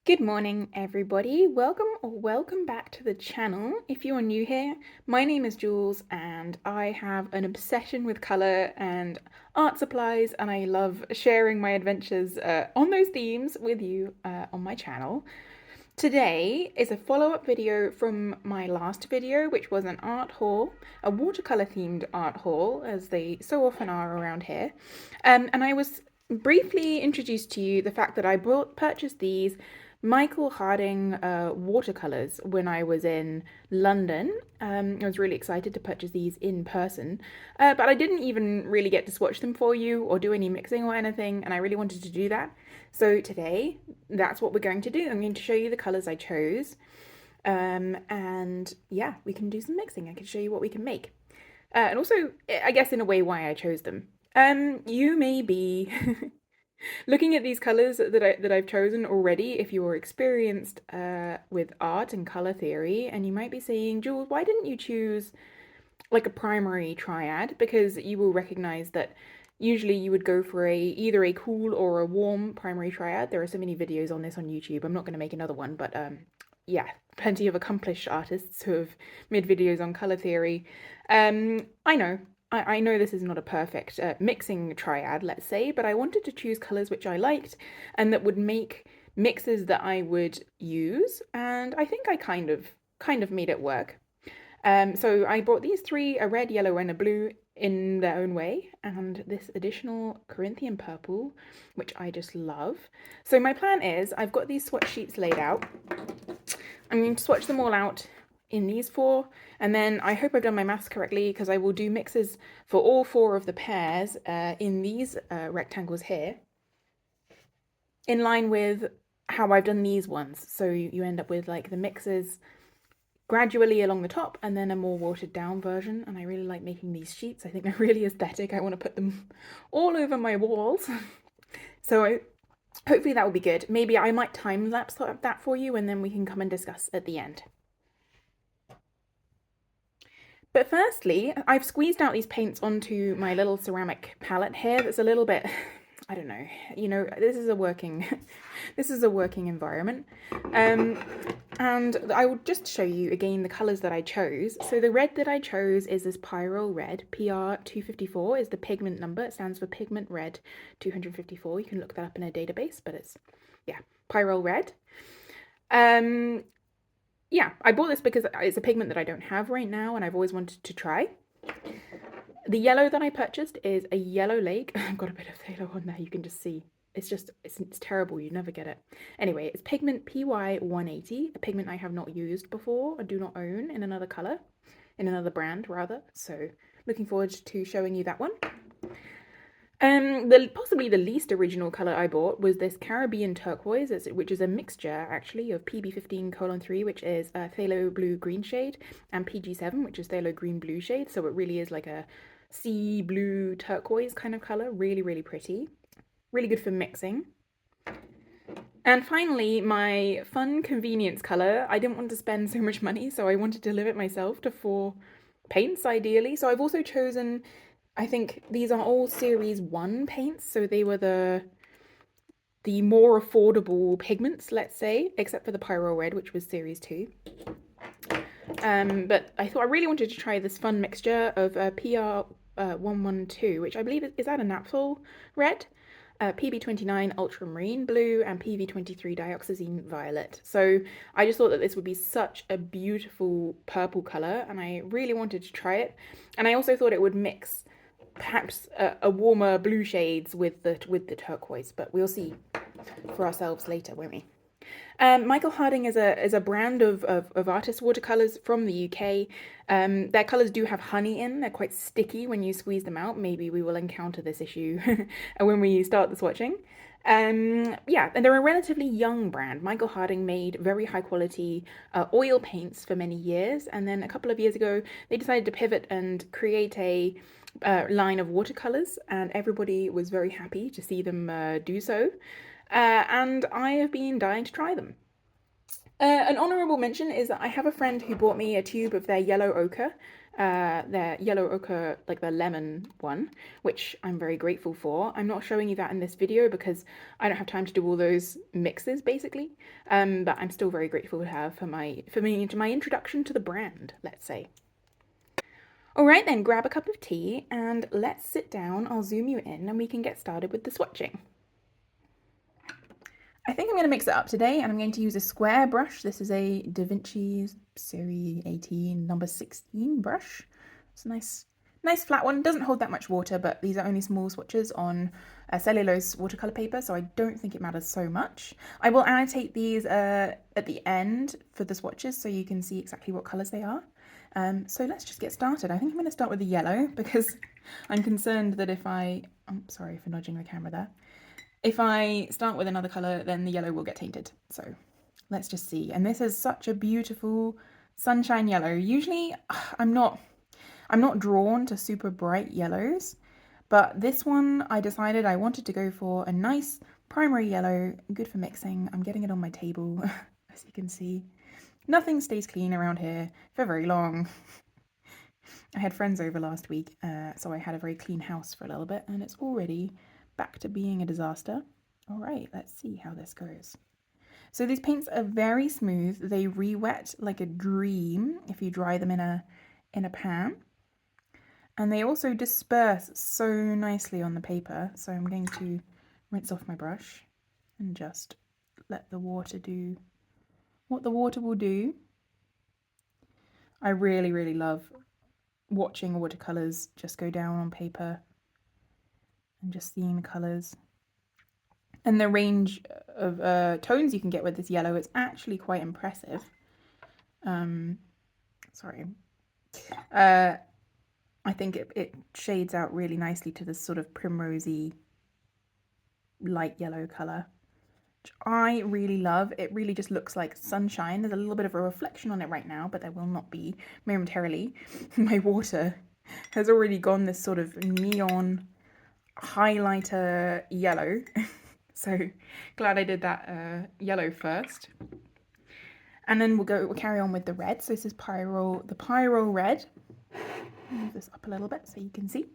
Good morning, everybody. Welcome back to the channel. If you're new here, my name is Jules and I have an obsession with colour and art supplies, and I love sharing my adventures on those themes with you on my channel. Today is a follow-up video from my last video, which was an art haul, a watercolour themed art haul, as they so often are around here. And I was briefly introduced to you the fact that I purchased these Michael Harding watercolours when I was in London. I was really excited to purchase these in person, but I didn't even really get to swatch them for you or do any mixing or anything, and I really wanted to do that. So today, that's what we're going to do. I'm going to show you the colours I chose, and yeah, we can do some mixing. I can show you what we can make. And also, I guess in a way, why I chose them. You may be looking at these colors that I've chosen already, if you're experienced with art and color theory, and you might be saying, Jules, why didn't you choose like a primary triad? Because you will recognize that usually you would go for either a cool or a warm primary triad. There are so many videos on this on YouTube. I'm not going to make another one, but yeah, plenty of accomplished artists who have made videos on color theory. I know this is not a perfect mixing triad, let's say, but I wanted to choose colors which I liked and that would make mixes that I would use, and I think I kind of made it work. So I bought these three, a red, yellow, and a blue in their own way, and this additional Corinthian purple, which I just love. So my plan is, I've got these swatch sheets laid out. I'm going to swatch them all out in these four, and then I hope I've done my maths correctly, because I will do mixes for all four of the pairs in these rectangles here, in line with how I've done these ones. So you end up with like the mixes gradually along the top and then a more watered down version, and I really like making these sheets. I think they're really aesthetic. I want to put them all over my walls. So hopefully that will be good. Maybe I might time lapse that for you, and then we can come and discuss at the end. But firstly, I've squeezed out these paints onto my little ceramic palette here that's a little bit, I don't know, this is a working environment. And I will just show you again the colours that I chose. So the red that I chose is this Pyro Red. PR254 is the pigment number. It stands for Pigment Red 254. You can look that up in a database, but it's, yeah, Pyro Red. Yeah, I bought this because it's a pigment that I don't have right now and I've always wanted to try. The yellow that I purchased is a yellow lake. I've got a bit of phthalo on there, you can just see. It's terrible, you never get it. Anyway, it's pigment PY180, a pigment I have not used before, I do not own in another colour, in another brand rather, so looking forward to showing you that one. Possibly the least original colour I bought was this Caribbean Turquoise, which is a mixture actually of PB15:3, which is a phthalo blue green shade, and PG7, which is phthalo green blue shade, so it really is like a sea blue turquoise kind of colour, really, really pretty. Really good for mixing. And finally, my fun convenience colour. I didn't want to spend so much money, so I wanted to limit myself to 4 paints ideally. So I've also chosen, I think these are all series 1 paints, so they were the more affordable pigments, let's say, except for the Pyro Red, which was series 2. But I thought I really wanted to try this fun mixture of PR112, which I believe is that a Naphtol Red? PB29 Ultramarine Blue, and PV23 Dioxazine Violet. So I just thought that this would be such a beautiful purple colour, and I really wanted to try it. And I also thought it would mix perhaps a warmer blue shades with the turquoise, but we'll see for ourselves later, won't we? Michael Harding is a brand of artist watercolours from the UK. Their colours do have honey in. They're quite sticky when you squeeze them out. Maybe we will encounter this issue when we start the swatching. Yeah, and they're a relatively young brand. Michael Harding made very high quality oil paints for many years, and then a couple of years ago they decided to pivot and create a line of watercolours, and everybody was very happy to see them do so. And I have been dying to try them. An honourable mention is that I have a friend who bought me a tube of their yellow ochre their yellow ochre, like the lemon one, which I'm very grateful for. I'm not showing you that in this video because I don't have time to do all those mixes basically, but I'm still very grateful to have for my introduction to the brand, let's say. All right then, grab a cup of tea and let's sit down. I'll zoom you in and we can get started with the swatching. I think I'm going to mix it up today and I'm going to use a square brush. This is a Da Vinci Series 18 number 16 brush. It's a nice flat one. Doesn't hold that much water, but these are only small swatches on cellulose watercolor paper, so I don't think it matters so much. I will annotate these at the end for the swatches so you can see exactly what colors they are. So let's just get started. I think I'm going to start with the yellow because I'm concerned that if I'm sorry for nudging the camera there. If I start with another colour, then the yellow will get tainted. So let's just see. And this is such a beautiful sunshine yellow. Usually I'm not drawn to super bright yellows, but this one I decided I wanted to go for a nice primary yellow, good for mixing. I'm getting it on my table, as you can see. Nothing stays clean around here for very long. I had friends over last week, so I had a very clean house for a little bit, and it's already back to being a disaster. All right, let's see how this goes. So these paints are very smooth. They re-wet like a dream if you dry them in a pan. And they also disperse so nicely on the paper. So I'm going to rinse off my brush and just let the water do what the water will do. I really, really love watching watercolors just go down on paper and just seeing the colors. And the range of tones you can get with this yellow is actually quite impressive. Sorry. I think it shades out really nicely to this sort of primrosy light yellow colour, which I really love. It really just looks like sunshine. There's a little bit of a reflection on it right now, but there will not be momentarily. My water has already gone this sort of neon highlighter yellow. So glad I did that yellow first. And then we'll carry on with the red. So this is the Pyro Red. Move this up a little bit so you can see.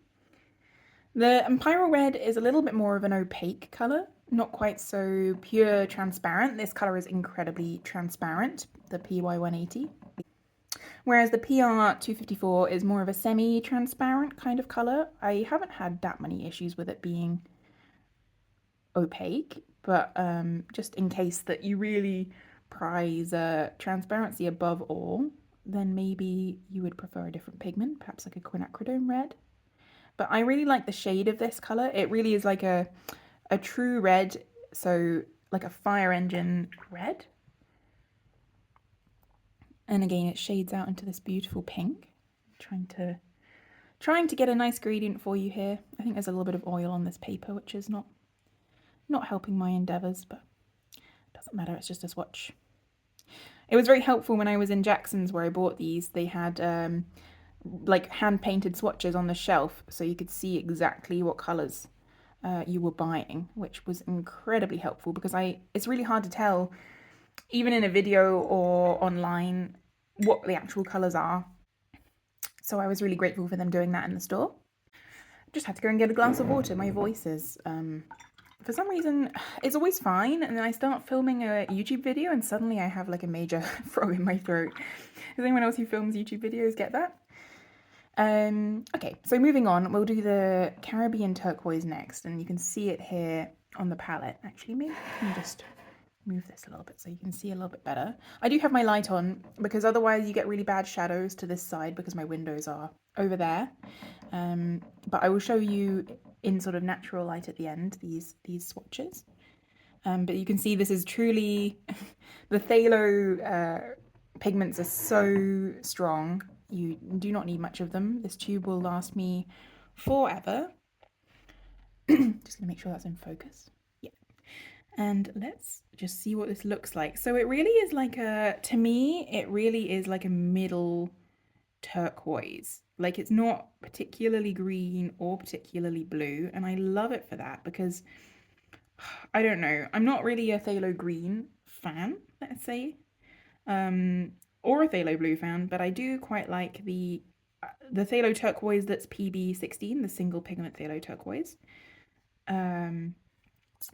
The Pyro Red is a little bit more of an opaque colour, not quite so pure transparent. This colour is incredibly transparent, the PY180. Whereas the PR254 is more of a semi-transparent kind of colour. I haven't had that many issues with it being opaque, but just in case that you really prize transparency above all, then maybe you would prefer a different pigment, perhaps like a quinacridone red. But I really like the shade of this colour. It really is like a true red, so like a fire engine red. And again, it shades out into this beautiful pink. Trying to get a nice gradient for you here. I think there's a little bit of oil on this paper, which is not helping my endeavours, but it doesn't matter, it's just a swatch. It was very helpful when I was in Jackson's where I bought these. They had like hand-painted swatches on the shelf so you could see exactly what colours you were buying, which was incredibly helpful because it's really hard to tell, even in a video or online, what the actual colours are. So I was really grateful for them doing that in the store. Just had to go and get a glass of water. My voice is for some reason, it's always fine, and then I start filming a YouTube video and suddenly I have like a major frog in my throat. Does anyone else who films YouTube videos get that? Okay, so moving on, we'll do the Caribbean Turquoise next, and you can see it here on the palette. Actually, maybe I can just move this a little bit so you can see a little bit better. I do have my light on because otherwise you get really bad shadows to this side because my windows are over there. But I will show you in sort of natural light at the end these swatches. But you can see this is truly the phthalo pigments are so strong. You do not need much of them. This tube will last me forever. Just gonna make sure that's in focus. Yeah. And let's just see what this looks like. So it really is like to me, it really is like a middle turquoise. Like it's not particularly green or particularly blue, and I love it for that because I don't know, I'm not really a phthalo green fan, let's say, or a phthalo blue fan, but I do quite like the the Phthalo Turquoise that's PB16, the single pigment Phthalo Turquoise.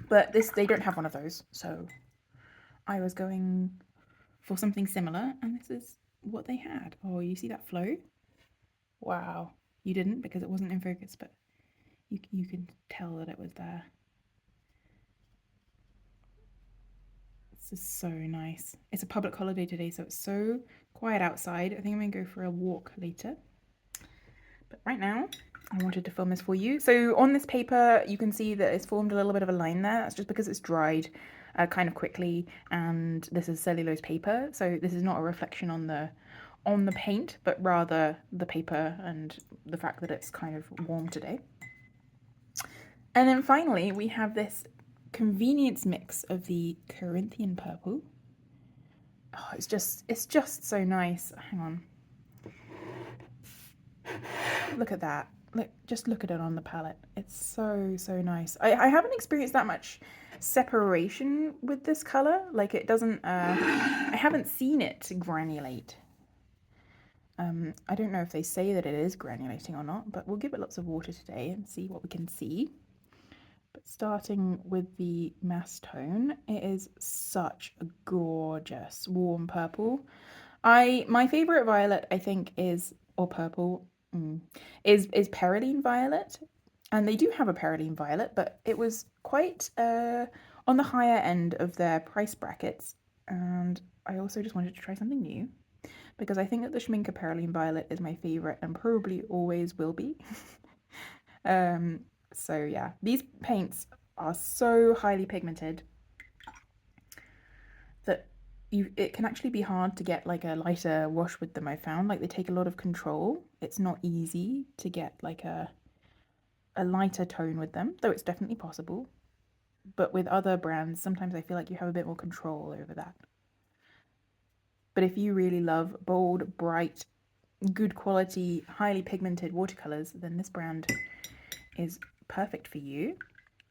But they don't have one of those, so I was going for something similar, and this is what they had. Oh, you see that flow? Wow. You didn't because it wasn't in focus, but you can tell that it was there. This is so nice. It's a public holiday today, so it's so quiet outside. I think I'm gonna go for a walk later. But right now, I wanted to film this for you. So on this paper, you can see that it's formed a little bit of a line there. That's just because it's dried kind of quickly, and this is cellulose paper. So this is not a reflection on the paint, but rather the paper and the fact that it's kind of warm today. And then finally, we have this convenience mix of the Corinthian purple. Oh, it's just so nice. Hang on. Look at that. Just look at it on the palette. It's so nice. I haven't experienced that much separation with this color. Like, it doesn't, I haven't seen it granulate. I don't know if they say that it is granulating or not, but we'll give it lots of water today and see what we can see. But starting with the mass tone, it is such a gorgeous warm purple. My favorite violet, I think, is, or purple, is Perylene Violet, and they do have a Perylene Violet, but it was quite on the higher end of their price brackets, and I also just wanted to try something new because I think that the Schmincke Perylene Violet is my favorite and probably always will be. So yeah, these paints are so highly pigmented that it can actually be hard to get like a lighter wash with them. I found, like, they take a lot of control. It's not easy to get like a lighter tone with them, though it's definitely possible. But with other brands, sometimes I feel like you have a bit more control over that. But if you really love bold, bright, good quality, highly pigmented watercolors, then this brand is perfect for you.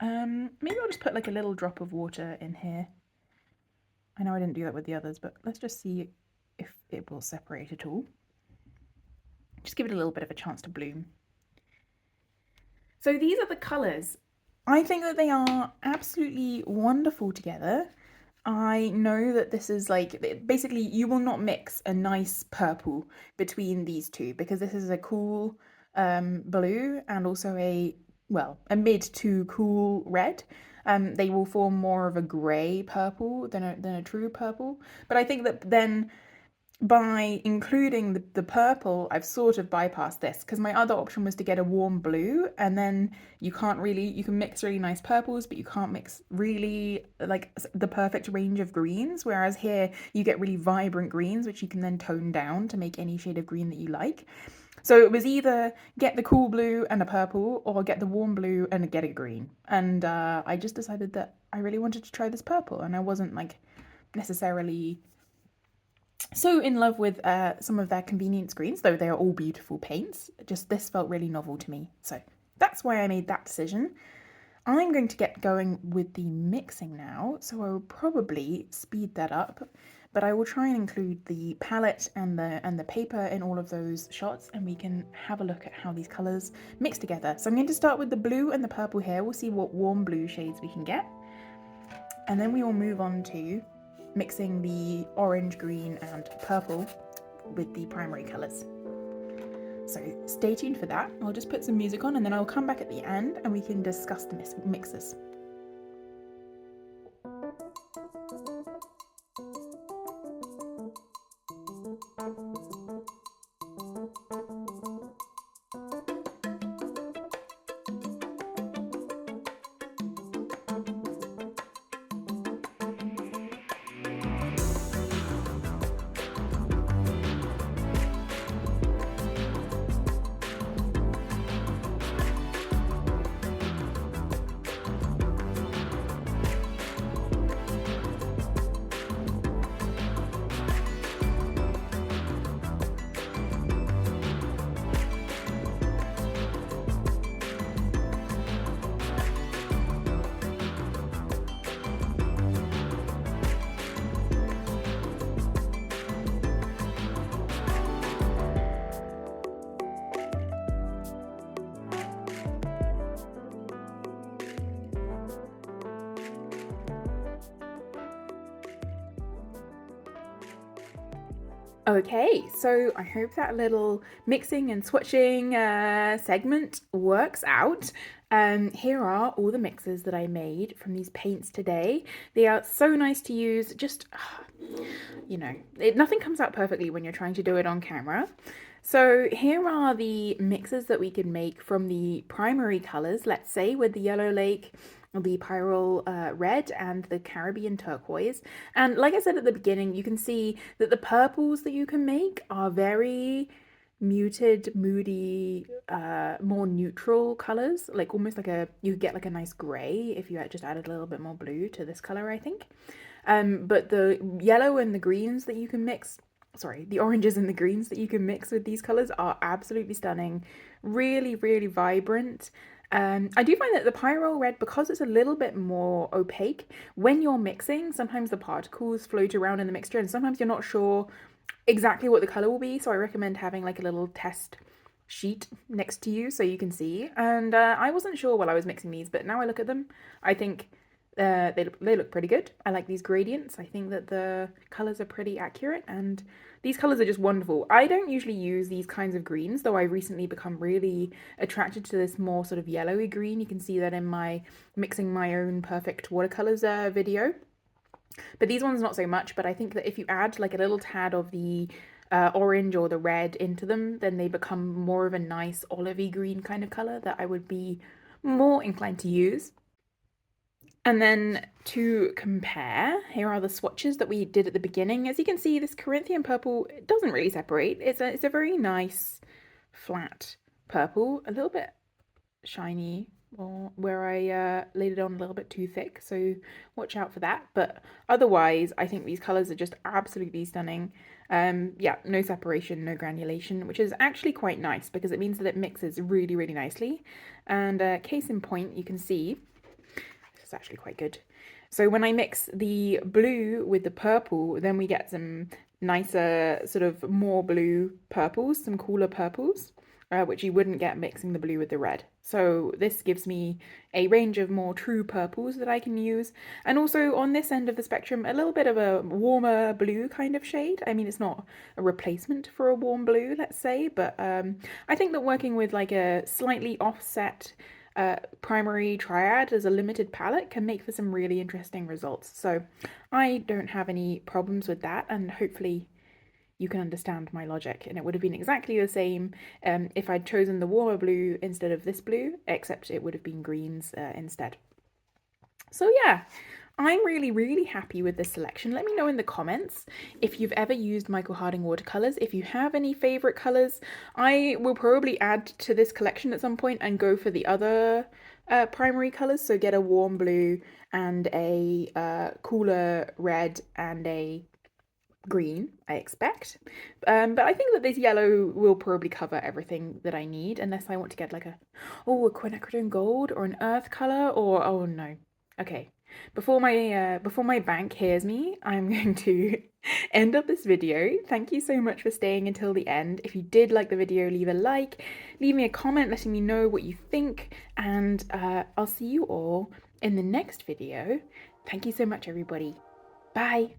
Maybe I'll just put like a little drop of water in here. I know I didn't do that with the others, but let's just see if it will separate at all. Just give it a little bit of a chance to bloom. So these are the colours. I think that they are absolutely wonderful together. I know that this is like, basically you will not mix a nice purple between these two because this is a cool blue and also a mid to cool red. They will form more of a grey purple than a true purple. But I think that then by including the purple, I've sort of bypassed this because my other option was to get a warm blue, and then you can mix really nice purples, but you can't mix really like the perfect range of greens. Whereas here you get really vibrant greens, which you can then tone down to make any shade of green that you like. So it was either get the cool blue and a purple, or get the warm blue and get a green. And I just decided that I really wanted to try this purple, and I wasn't like necessarily so in love with some of their convenience greens, though they are all beautiful paints. Just this felt really novel to me. So that's why I made that decision. I'm going to get going with the mixing now, so I will probably speed that up, but I will try and include the palette and the paper in all of those shots, and we can have a look at how these colours mix together. So I'm going to start with the blue and the purple here. We'll see what warm blue shades we can get, and then we will move on to mixing the orange, green and purple with the primary colours. So stay tuned for that. I'll just put some music on and then I'll come back at the end and we can discuss the mixes. Okay, so I hope that little mixing and swatching segment works out. Here are all the mixes that I made from these paints today. They are so nice to use, just, you know, nothing comes out perfectly when you're trying to do it on camera. So here are the mixes that we can make from the primary colors, let's say with the Yellow Lake, the Pyro Red and the Caribbean Turquoise. And like I said at the beginning, you can see that the purples that you can make are very muted, moody, more neutral colors, like almost like you get like a nice gray if you just added a little bit more blue to this color, I think. But the yellow and the greens that you can mix, sorry, the oranges and the greens that you can mix with these colors are absolutely stunning. Really, really vibrant. I do find that the Pyro Red, because it's a little bit more opaque, when you're mixing, sometimes the particles float around in the mixture and sometimes you're not sure exactly what the color will be. So I recommend having like a little test sheet next to you so you can see. And I wasn't sure while I was mixing these, but now I look at them, I think they look pretty good. I like these gradients. I think that the colors are pretty accurate and these colors are just wonderful. I don't usually use these kinds of greens, though I've recently become really attracted to this more sort of yellowy green. You can see that in my mixing my own perfect watercolors video. But these ones not so much, but I think that if you add like a little tad of the orange or the red into them, then they become more of a nice olivey green kind of color that I would be more inclined to use. And then to compare, here are the swatches that we did at the beginning. As you can see, this Corinthian purple, it doesn't really separate. It's a very nice flat purple, a little bit shiny or where I laid it on a little bit too thick, so watch out for that. But otherwise, I think these colors are just absolutely stunning. Yeah, no separation, no granulation, which is actually quite nice because it means that it mixes really, really nicely. And case in point, you can see it's actually quite good. So when I mix the blue with the purple, then we get some nicer, sort of more blue purples, some cooler purples, which you wouldn't get mixing the blue with the red. So this gives me a range of more true purples that I can use. And also on this end of the spectrum, a little bit of a warmer blue kind of shade. I mean, it's not a replacement for a warm blue, let's say, but I think that working with like a slightly offset primary triad as a limited palette can make for some really interesting results. So I don't have any problems with that, and hopefully you can understand my logic. And it would have been exactly the same if I'd chosen the warmer blue instead of this blue, except it would have been greens instead. So yeah, I'm really, really happy with this selection. Let me know in the comments if you've ever used Michael Harding watercolors. If you have any favorite colors, I will probably add to this collection at some point and go for the other primary colors. So get a warm blue and a cooler red and a green, I expect. But I think that this yellow will probably cover everything that I need, unless I want to get like a quinacridone gold or an earth color, or oh no. Okay, before my bank hears me, I'm going to end up this video. Thank you so much for staying until the end. If you did like the video, leave a like, leave me a comment letting me know what you think, and I'll see you all in the next video. Thank you so much, everybody. Bye.